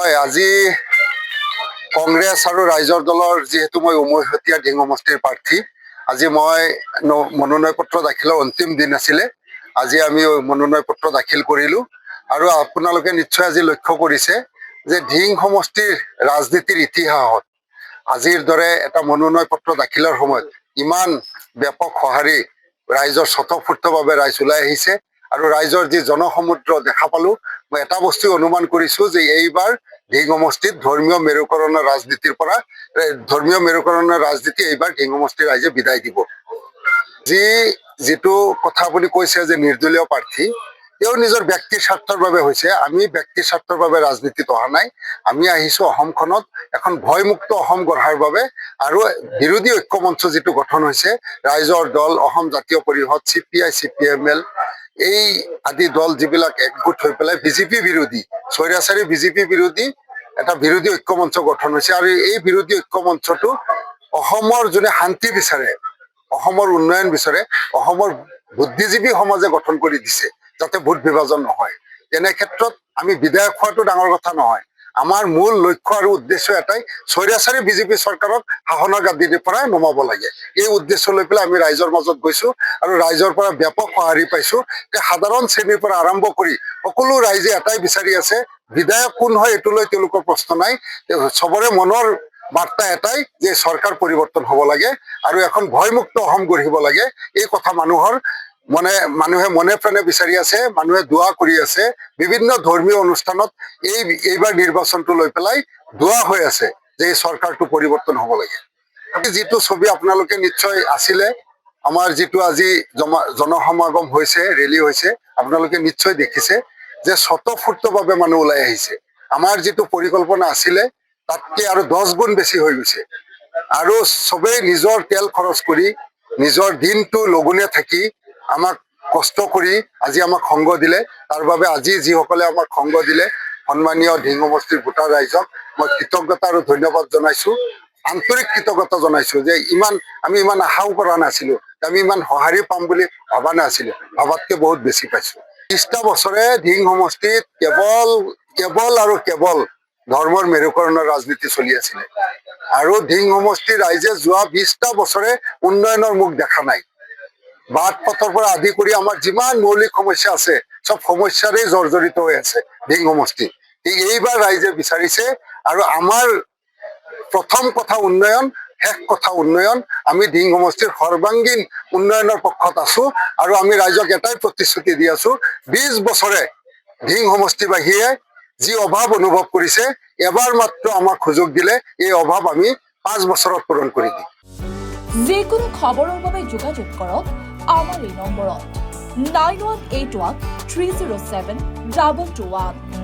হয়, আজি কংগ্ৰেছ আৰু ৰাইজৰ দলৰ যিহেতু মই উমৈহতীয়া ঢিং সমষ্টিৰ প্ৰাৰ্থী, আজি মই মনোনয়ন পত্ৰ দাখিলৰ অন্তিম দিন আছিলে। আজি আমি মনোনয়ন পত্ৰ দাখিল কৰিলোঁ আৰু আপোনালোকে নিশ্চয় আজি লক্ষ্য কৰিছে যে ঢিং সমষ্টিৰ ৰাজনীতিৰ ইতিহাসত আজিৰ দৰে এটা মনোনয়ন পত্ৰ দাখিলৰ সময়ত ইমান ব্যাপক সঁহাৰি ৰাইজৰ স্বতঃস্ফূৰ্তভাৱে ৰাইজ ওলাই আহিছে আৰু ৰাইজৰ যি জনসমুদ্ৰ দেখা পালোঁ, মই এটা বস্তু অনুমান কৰিছোঁ যে এইবাৰ ঢিং সমষ্টিত ধৰ্মীয় মেৰুকৰণৰ ৰাজনীতি এইবাৰ ঢিং সমষ্টিৰ ৰাইজে বিদায় দিব। যিটো কথা আপুনি কৈছে যে নিৰ্দলীয় প্ৰাৰ্থী, তেওঁ নিজৰ ব্যক্তিৰ স্বাৰ্থৰ বাবে হৈছে। আমি ব্যক্তিৰ স্বাৰ্থৰ বাবে ৰাজনীতিত অহা নাই। আমি আহিছোঁ অসমখনত এখন ভয়মুক্ত অসম গঢ়াৰ বাবে আৰু বিৰোধী ঐক্যমঞ্চ যিটো গঠন হৈছে, ৰাইজৰ দল, অসম জাতীয় পৰিষদ, CPI, CPML এই আদি দল যিবিলাক একগোট হৈ পেলাই বিজেপি বিৰোধী, স্বৈৰাচাৰী বিজেপি বিৰোধী এটা বিৰোধী ঐক্যমঞ্চ গঠন হৈছে আৰু এই বিৰোধী ঐক্যমঞ্চটো অসমৰ যোনে শান্তি বিচাৰে, অসমৰ উন্নয়ন বিচাৰে, অসমৰ বুদ্ধিজীৱী সমাজে গঠন কৰি দিছে যাতে ভোট বিভাজন নহয়। তেনে ক্ষেত্ৰত আমি বিধায়ক হোৱাটো ডাঙৰ কথা নহয়। আমাৰ মূল লক্ষ্য আৰু উদ্দেশ্য এটাই, স্বৈৰাচাৰী বিজেপি চৰকাৰক শাসনৰ গাদীৰ পৰাই নমাব লাগে। এই উদ্দেশ্য লৈ পেলাই আমি ৰাইজৰ মাজত গৈছোঁ আৰু ৰাইজৰ পৰা ব্যাপক সঁহাৰি পাইছোঁ। সাধাৰণ শ্ৰেণীৰ পৰা আৰম্ভ কৰি সকলো ৰাইজে এটাই বিচাৰি আছে, বিধায়ক কোন হয় এইটো লৈ তেওঁলোকৰ প্ৰশ্ন নাই। চবৰে মনৰ বাৰ্তা এটাই যে চৰকাৰ পৰিৱৰ্তন হ'ব লাগে আৰু এখন ভয়মুক্ত অসম গঢ়িব লাগে। এই কথা মানুহে মনে প্ৰাণে বিচাৰি আছে, মানুহে দোৱা কৰি আছে। বিভিন্ন ধৰ্মীয় অনুষ্ঠানত এইবাৰ নিৰ্বাচনটো লৈ পেলাই দোৱা হৈ আছে যে এই চৰকাৰটো পৰিৱৰ্তন হ'ব লাগে। যিটো ছবি আপোনালোকে নিশ্চয় আছিলে, আমাৰ যিটো আজি জনসমাগম হৈছে, ৰেলী হৈছে, আপোনালোকে নিশ্চয় দেখিছে যে স্বতঃস্ফূৰ্তভাৱে মানুহ ওলাই আহিছে। আমাৰ যিটো পৰিকল্পনা আছিলে তাতকৈ আৰু 10 গুণ বেছি হৈ গৈছে আৰু চবেই নিজৰ তেল খৰচ কৰি, নিজৰ দিনটো লঘোণে থাকি আমাক কষ্ট কৰি আজি আমাক সংগ দিলে। তাৰ বাবে আজি যিসকলে আমাক সংগ দিলে, সন্মানীয় ঢিং সমষ্টিৰ ভোটাৰ ৰাইজক মই কৃতজ্ঞতা আৰু ধন্যবাদ জনাইছোঁ। আন্তৰিক কৃতজ্ঞতা জনাইছোঁ যে আমি ইমান আশাও কৰা নাছিলোঁ, আমি ইমান সঁহাৰি পাম বুলি ভবা নাছিলোঁ, ভবাতকৈ বহুত বেছি পাইছোঁ। 30টা বছৰে ঢিং সমষ্টিত কেৱল ধৰ্মৰ মেৰুকৰণৰ ৰাজনীতি চলি আছিলে আৰু ঢিং সমষ্টিৰ ৰাইজে যোৱা 20টা বছৰে উন্নয়নৰ মুখ দেখা নাই। বাট পথৰ পৰা আদি কৰি আমাৰ যিমান মৌলিক সমস্যা আছে, চব সমস্যাৰে জৰ্জৰিত হৈ আছে ঢিং সমষ্টি। এইবাৰ ৰাইজে বিচাৰিছে আৰু আমাৰ প্ৰথম কথা উন্নয়ন, শেষ কথা উন্নয়ন। আমি ঢিং সমষ্টিৰ সৰ্বাংগীন উন্নয়নৰ পক্ষত আছোঁ আৰু আমি ৰাইজক এটাই প্ৰতিশ্ৰুতি দি আছোঁ, 20 বছৰে ঢিং সমষ্টিবাসীয়ে যি অভাৱ অনুভৱ কৰিছে, এবাৰ মাত্ৰ আমাক সুযোগ দিলে এই অভাৱ আমি 5 বছৰত পূৰণ কৰি দিম। যিকোনো খবৰৰ বাবে যোগাযোগ কৰক আমাৰ এই নম্বৰত 9181 307 221।